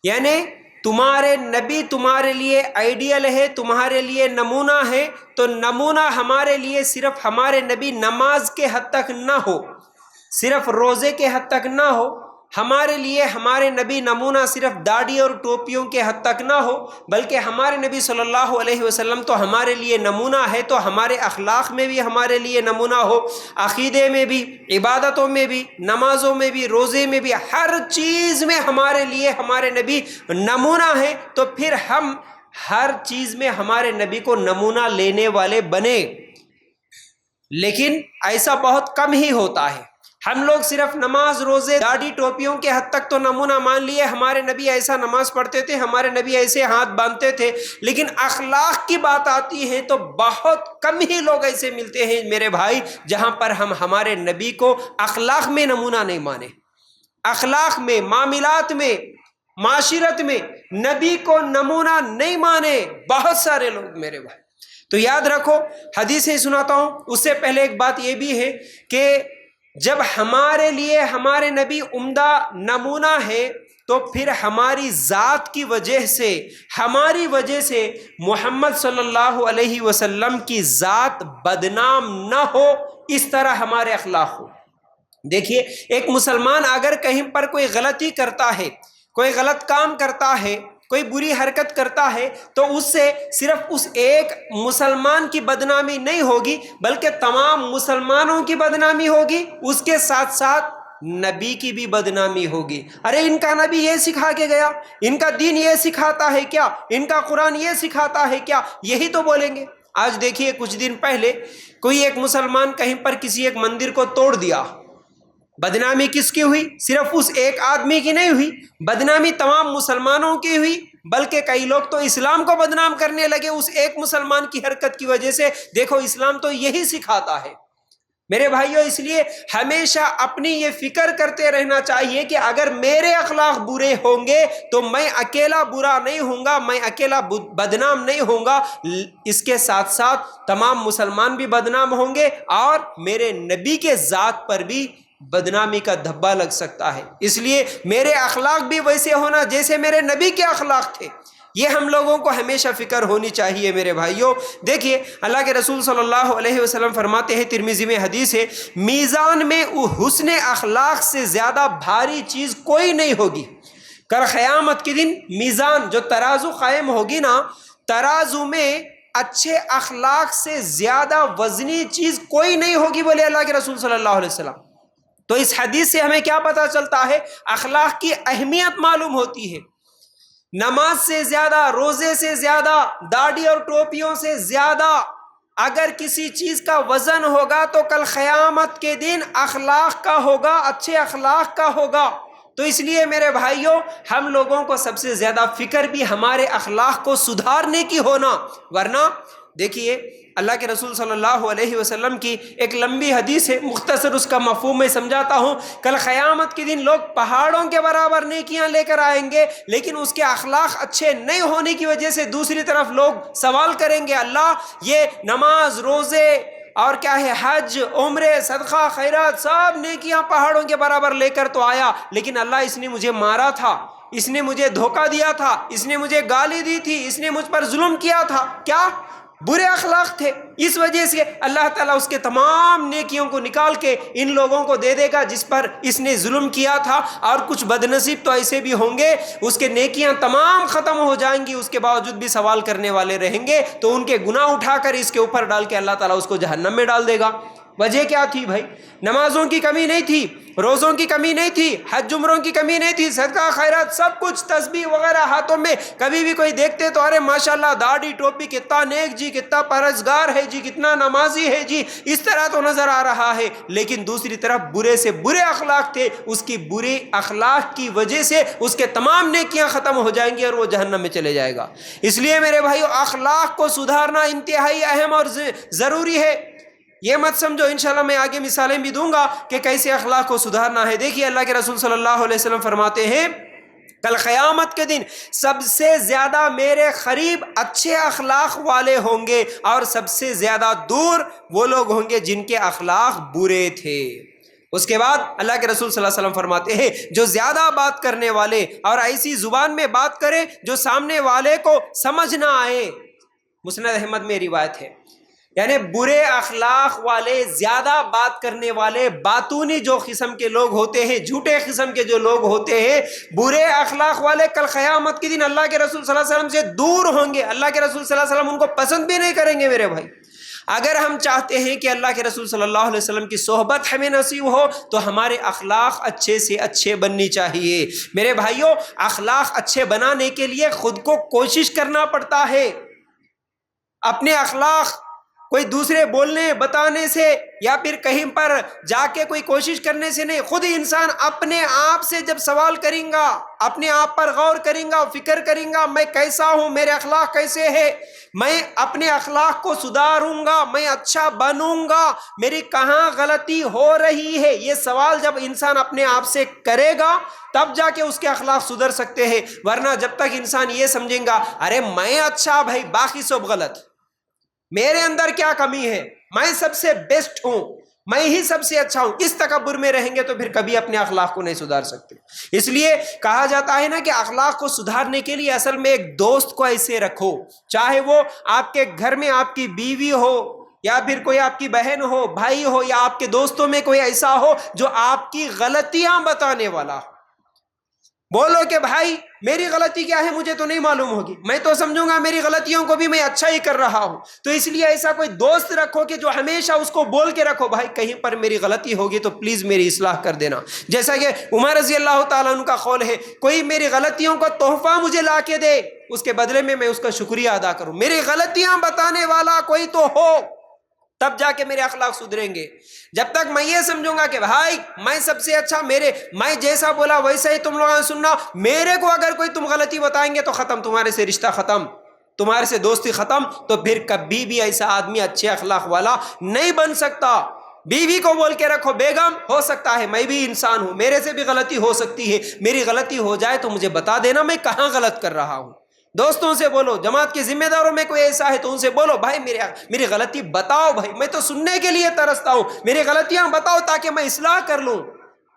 یعنی تمہارے نبی تمہارے لیے آئیڈیل ہے، تمہارے لیے نمونہ ہے، تو نمونہ ہمارے لیے صرف ہمارے نبی نماز کے حد تک نہ ہو، صرف روزے کے حد تک نہ ہو، ہمارے لیے ہمارے نبی نمونہ صرف داڑھی اور ٹوپیوں کے حد تک نہ ہو، بلکہ ہمارے نبی صلی اللہ علیہ وسلم تو ہمارے لیے نمونہ ہے، تو ہمارے اخلاق میں بھی ہمارے لیے نمونہ ہو، عقیدے میں بھی، عبادتوں میں بھی، نمازوں میں بھی، روزے میں بھی، ہر چیز میں ہمارے لیے ہمارے نبی نمونہ ہے، تو پھر ہم ہر چیز میں ہمارے نبی کو نمونہ لینے والے بنے۔ لیکن ایسا بہت کم ہی ہوتا ہے، ہم لوگ صرف نماز، روزے، داڑھی، ٹوپیوں کے حد تک تو نمونہ مان لیے، ہمارے نبی ایسا نماز پڑھتے تھے، ہمارے نبی ایسے ہاتھ باندھتے تھے، لیکن اخلاق کی بات آتی ہے تو بہت کم ہی لوگ ایسے ملتے ہیں میرے بھائی جہاں پر ہم ہمارے نبی کو اخلاق میں نمونہ نہیں مانے، اخلاق میں، معاملات میں، معاشرت میں نبی کو نمونہ نہیں مانے بہت سارے لوگ میرے بھائی۔ تو یاد رکھو، حدیثیں سناتا ہوں، اس سے پہلے ایک بات یہ بھی ہے کہ جب ہمارے لیے ہمارے نبی عمدہ نمونہ ہے تو پھر ہماری ذات کی وجہ سے، ہماری وجہ سے محمد صلی اللہ علیہ وسلم کی ذات بدنام نہ ہو، اس طرح ہمارے اخلاق ہو۔ دیکھیے، ایک مسلمان اگر کہیں پر کوئی غلطی کرتا ہے، کوئی غلط کام کرتا ہے، کوئی بری حرکت کرتا ہے، تو اس سے صرف اس ایک مسلمان کی بدنامی نہیں ہوگی بلکہ تمام مسلمانوں کی بدنامی ہوگی، اس کے ساتھ ساتھ نبی کی بھی بدنامی ہوگی۔ ارے ان کا نبی یہ سکھا کے گیا، ان کا دین یہ سکھاتا ہے کیا، ان کا قرآن یہ سکھاتا ہے کیا، یہی تو بولیں گے۔ آج دیکھیے، کچھ دن پہلے کوئی ایک مسلمان کہیں پر کسی ایک مندر کو توڑ دیا، بدنامی کس کی ہوئی؟ صرف اس ایک آدمی کی نہیں ہوئی، بدنامی تمام مسلمانوں کی ہوئی، بلکہ کئی لوگ تو اسلام کو بدنام کرنے لگے اس ایک مسلمان کی حرکت کی وجہ سے۔ دیکھو، اسلام تو یہی سکھاتا ہے میرے بھائیوں۔ اس لیے ہمیشہ اپنی یہ فکر کرتے رہنا چاہیے کہ اگر میرے اخلاق برے ہوں گے تو میں اکیلا برا نہیں ہوں گا، میں اکیلا بدنام نہیں ہوں گا، اس کے ساتھ ساتھ تمام مسلمان بھی بدنام ہوں گے اور میرے نبی کے ذات پر بھی بدنامی کا دھبا لگ سکتا ہے۔ اس لیے میرے اخلاق بھی ویسے ہونا جیسے میرے نبی کے اخلاق تھے، یہ ہم لوگوں کو ہمیشہ فکر ہونی چاہیے میرے بھائیوں۔ دیکھیے، اللہ کے رسول صلی اللہ علیہ وسلم فرماتے ہیں، ترمذی میں حدیث ہے، میزان میں حسن اخلاق سے زیادہ بھاری چیز کوئی نہیں ہوگی۔ کل قیامت کے دن میزان، جو ترازو قائم ہوگی نا، ترازو میں اچھے اخلاق سے زیادہ وزنی چیز کوئی نہیں ہوگی، بولے اللہ کے رسول صلی اللہ علیہ وسلم۔ تو اس حدیث سے ہمیں کیا پتہ چلتا ہے؟ اخلاق کی اہمیت معلوم ہوتی ہے۔ نماز سے زیادہ، روزے سے زیادہ، داڑھی اور ٹوپیوں سے زیادہ اگر کسی چیز کا وزن ہوگا تو کل قیامت کے دن اخلاق کا ہوگا، اچھے اخلاق کا ہوگا۔ تو اس لیے میرے بھائیوں، ہم لوگوں کو سب سے زیادہ فکر بھی ہمارے اخلاق کو سدھارنے کی ہونا، ورنہ دیکھیے، اللہ کے رسول صلی اللہ علیہ وسلم کی ایک لمبی حدیث ہے، مختصر اس کا مفہوم میں سمجھاتا ہوں۔ کل قیامت کے دن لوگ پہاڑوں کے برابر نیکیاں لے کر آئیں گے، لیکن اس کے اخلاق اچھے نہیں ہونے کی وجہ سے دوسری طرف لوگ سوال کریں گے، اللہ، یہ نماز، روزے اور کیا ہے، حج، عمرے، صدقہ، خیرات، سب نیکیاں پہاڑوں کے برابر لے کر تو آیا، لیکن اللہ، اس نے مجھے مارا تھا، اس نے مجھے دھوکہ دیا تھا، اس نے مجھے گالی دی تھی، اس نے مجھ پر ظلم کیا تھا، کیا برے اخلاق تھے، اس وجہ سے اللہ تعالیٰ اس کے تمام نیکیوں کو نکال کے ان لوگوں کو دے دے گا جس پر اس نے ظلم کیا تھا۔ اور کچھ بدنصیب تو ایسے بھی ہوں گے، اس کے نیکیاں تمام ختم ہو جائیں گی، اس کے باوجود بھی سوال کرنے والے رہیں گے، تو ان کے گناہ اٹھا کر اس کے اوپر ڈال کے اللہ تعالیٰ اس کو جہنم میں ڈال دے گا۔ وجہ کیا تھی بھائی؟ نمازوں کی کمی نہیں تھی، روزوں کی کمی نہیں تھی، حج عمروں کی کمی نہیں تھی، صدقہ خیرات سب کچھ، تسبیح وغیرہ ہاتھوں میں، کبھی بھی کوئی دیکھتے تو ارے ماشاءاللہ، داڑھی ٹوپی، کتنا نیک جی، کتنا پرہیزگار ہے جی، کتنا نمازی ہے جی، اس طرح تو نظر آ رہا ہے، لیکن دوسری طرف برے سے برے اخلاق تھے، اس کی بری اخلاق کی وجہ سے اس کے تمام نیکیاں ختم ہو جائیں گی اور وہ جہنم میں چلے جائے گا۔ اس لیے میرے بھائیو، اخلاق کو سدھارنا انتہائی اہم اور ضروری ہے۔ یہ مت سمجھو، انشاءاللہ میں آگے مثالیں بھی دوں گا کہ کیسے اخلاق کو سدھارنا ہے۔ دیکھیے، اللہ کے رسول صلی اللہ علیہ وسلم فرماتے ہیں، کل قیامت کے دن سب سے زیادہ میرے قریب اچھے اخلاق والے ہوں گے اور سب سے زیادہ دور وہ لوگ ہوں گے جن کے اخلاق برے تھے۔ اس کے بعد اللہ کے رسول صلی اللہ علیہ وسلم فرماتے ہیں جو زیادہ بات کرنے والے اور ایسی زبان میں بات کرے جو سامنے والے کو سمجھ نہ آئے، مسند احمد میں روایت ہے، یعنی برے اخلاق والے، زیادہ بات کرنے والے، باتونی جو قسم کے لوگ ہوتے ہیں، جھوٹے قسم کے جو لوگ ہوتے ہیں، برے اخلاق والے کل قیامت کے دن اللہ کے رسول صلی اللہ علیہ وسلم سے دور ہوں گے، اللہ کے رسول صلی اللہ علیہ وسلم ان کو پسند بھی نہیں کریں گے میرے بھائی۔ اگر ہم چاہتے ہیں کہ اللہ کے رسول صلی اللہ علیہ وسلم کی صحبت ہمیں نصیب ہو تو ہمارے اخلاق اچھے سے اچھے بننی چاہیے۔ میرے بھائیوں، اخلاق اچھے بنانے کے لیے خود کو کوشش کرنا پڑتا ہے۔ اپنے اخلاق کوئی دوسرے بولنے بتانے سے یا پھر کہیں پر جا کے کوئی کوشش کرنے سے نہیں، خود انسان اپنے آپ سے جب سوال کریں گا، اپنے آپ پر غور کریں گا، فکر کریں گا، میں کیسا ہوں، میرے اخلاق کیسے ہیں، میں اپنے اخلاق کو سدھاروں گا، میں اچھا بنوں گا، میری کہاں غلطی ہو رہی ہے، یہ سوال جب انسان اپنے آپ سے کرے گا تب جا کے اس کے اخلاق سدھر سکتے ہیں۔ ورنہ جب تک انسان یہ سمجھیں گا ارے میں اچھا بھائی باقی سب غلط، میرے اندر کیا کمی ہے، میں سب سے بیسٹ ہوں، میں ہی سب سے اچھا ہوں، اس تکبر میں رہیں گے تو پھر کبھی اپنے اخلاق کو نہیں سدھار سکتے۔ اس لیے کہا جاتا ہے نا کہ اخلاق کو سدھارنے کے لیے اصل میں ایک دوست کو ایسے رکھو، چاہے وہ آپ کے گھر میں آپ کی بیوی ہو یا پھر کوئی آپ کی بہن ہو، بھائی ہو، یا آپ کے دوستوں میں کوئی ایسا ہو جو آپ کی غلطیاں بتانے والا ہو۔ بولو کہ بھائی میری غلطی کیا ہے مجھے تو نہیں معلوم ہوگی، میں تو سمجھوں گا میری غلطیوں کو بھی میں اچھا ہی کر رہا ہوں، تو اس لیے ایسا کوئی دوست رکھو کہ جو ہمیشہ اس کو بول کے رکھو بھائی کہیں پر میری غلطی ہوگی تو پلیز میری اصلاح کر دینا۔ جیسا کہ عمر رضی اللہ تعالیٰ عنہ کا قول ہے، کوئی میری غلطیوں کا تحفہ مجھے لا کے دے، اس کے بدلے میں اس کا شکریہ ادا کروں، میری غلطیاں بتانے والا کوئی تو ہو، تب جا کے میرے اخلاق سدھریں گے۔ جب تک میں یہ سمجھوں گا کہ بھائی میں سب سے اچھا، میں جیسا بولا ویسا ہی تم لوگوں سننا، میرے کو اگر کوئی تم غلطی بتائیں گے تو ختم، تمہارے سے رشتہ ختم، تمہارے سے دوستی ختم، تو پھر کبھی بھی ایسا آدمی اچھے اخلاق والا نہیں بن سکتا۔ بیوی کو بول کے رکھو بیگم ہو سکتا ہے میں بھی انسان ہوں، میرے سے بھی غلطی ہو سکتی ہے، میری غلطی ہو جائے تو مجھے بتا دینا میں کہاں غلط کر رہا ہوں۔ دوستوں سے بولو، جماعت کے ذمہ داروں میں کوئی ایسا ہے تو ان سے بولو بھائی میری غلطی بتاؤ، بھائی میں تو سننے کے لیے ترستا ہوں، میری غلطیاں بتاؤ تاکہ میں اصلاح کر لوں،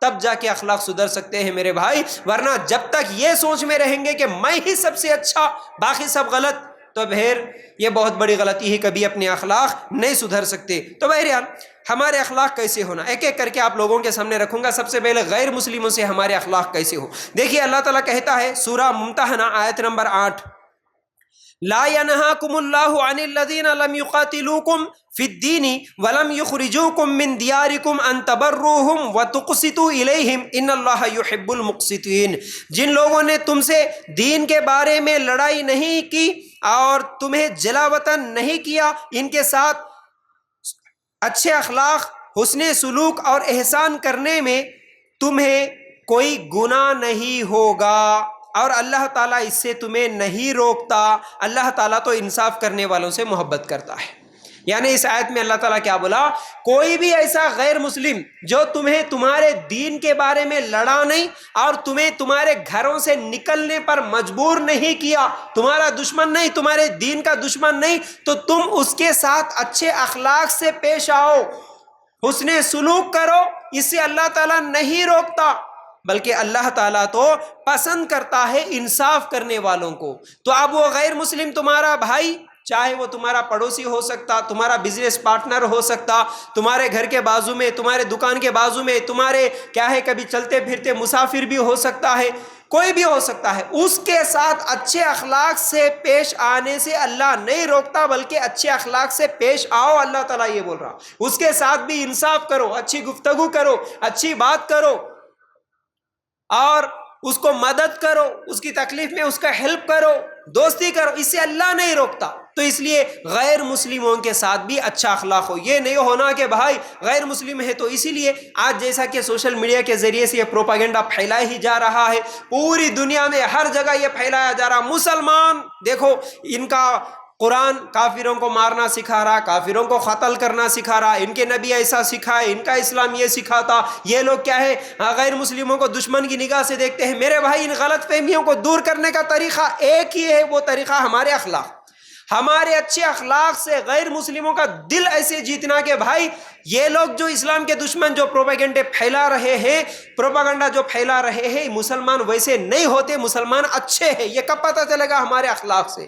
تب جا کے اخلاق سدھر سکتے ہیں میرے بھائی۔ ورنہ جب تک یہ سوچ میں رہیں گے کہ میں ہی سب سے اچھا باقی سب غلط، تو پھر یہ بہت بڑی غلطی ہے، کبھی اپنے اخلاق نہیں سدھر سکتے۔ تو بہرحال ہمارے اخلاق کیسے ہونا، ایک ایک کر کے آپ لوگوں کے سامنے رکھوں گا۔ سب سے پہلے غیر مسلموں سے ہمارے اخلاق کیسے ہو۔ دیکھیے اللہ تعالیٰ کہتا ہے سورہ ممتحنہ آیت نمبر 8، لا ينهاكم الله عن الذين لم يقاتلوكم في الدين ولم يخرجوكم من دياركم ان تبروهم وتقسطوا اليهم ان الله يحب المقسطين۔ جن لوگوں نے تم سے دین کے بارے میں لڑائی نہیں کی اور تمہیں جلا وطن نہیں کیا، ان کے ساتھ اچھے اخلاق، حسن سلوک اور احسان کرنے میں تمہیں کوئی گناہ نہیں ہوگا، اور اللہ تعالیٰ اس سے تمہیں نہیں روکتا۔ اللہ تعالیٰ تو انصاف کرنے والوں سے محبت کرتا ہے۔ یعنی اس آیت میں اللہ تعالیٰ کیا بولا، کوئی بھی ایسا غیر مسلم جو تمہیں تمہارے دین کے بارے میں لڑا نہیں اور تمہیں تمہارے گھروں سے نکلنے پر مجبور نہیں کیا، تمہارا دشمن نہیں، تمہارے دین کا دشمن نہیں، تو تم اس کے ساتھ اچھے اخلاق سے پیش آؤ، حسن سلوک کرو، اس سے اللہ تعالیٰ نہیں روکتا، بلکہ اللہ تعالیٰ تو پسند کرتا ہے انصاف کرنے والوں کو۔ تو اب وہ غیر مسلم تمہارا بھائی، چاہے وہ تمہارا پڑوسی ہو سکتا، تمہارا بزنس پارٹنر ہو سکتا، تمہارے گھر کے بازو میں، تمہارے دکان کے بازو میں، تمہارے کیا ہے کبھی چلتے پھرتے مسافر بھی ہو سکتا ہے، کوئی بھی ہو سکتا ہے، اس کے ساتھ اچھے اخلاق سے پیش آنے سے اللہ نہیں روکتا، بلکہ اچھے اخلاق سے پیش آؤ، اللہ تعالیٰ یہ بول رہا، اس کے ساتھ بھی انصاف کرو، اچھی گفتگو کرو، اچھی بات کرو اور اس کو مدد کرو، اس کی تکلیف میں اس کا ہیلپ کرو، دوستی کرو، اس سے اللہ نہیں روکتا۔ تو اس لیے غیر مسلموں کے ساتھ بھی اچھا اخلاق ہو، یہ نہیں ہونا کہ بھائی غیر مسلم ہے تو اسی لیے آج جیسا کہ سوشل میڈیا کے ذریعے سے یہ پروپیگنڈا پھیلایا ہی جا رہا ہے، پوری دنیا میں ہر جگہ یہ پھیلایا جا رہا، مسلمان دیکھو ان کا قرآن کافروں کو مارنا سکھا رہا، کافروں کو قتل کرنا سکھا رہا، ان کے نبی ایسا سکھائے، ان کا اسلام یہ سکھاتا، یہ لوگ کیا ہے غیر مسلموں کو دشمن کی نگاہ سے دیکھتے ہیں۔ میرے بھائی ان غلط فہمیوں کو دور کرنے کا طریقہ ایک ہی ہے، وہ طریقہ ہمارے اخلاق۔ ہمارے اچھے اخلاق سے غیر مسلموں کا دل ایسے جیتنا کہ بھائی یہ لوگ جو اسلام کے دشمن جو پروپیگنڈے پھیلا رہے ہیں، پروپیگنڈا جو پھیلا رہے ہیں، مسلمان ویسے نہیں ہوتے، مسلمان اچھے ہیں، یہ کب پتہ چلے گا؟ ہمارے اخلاق سے۔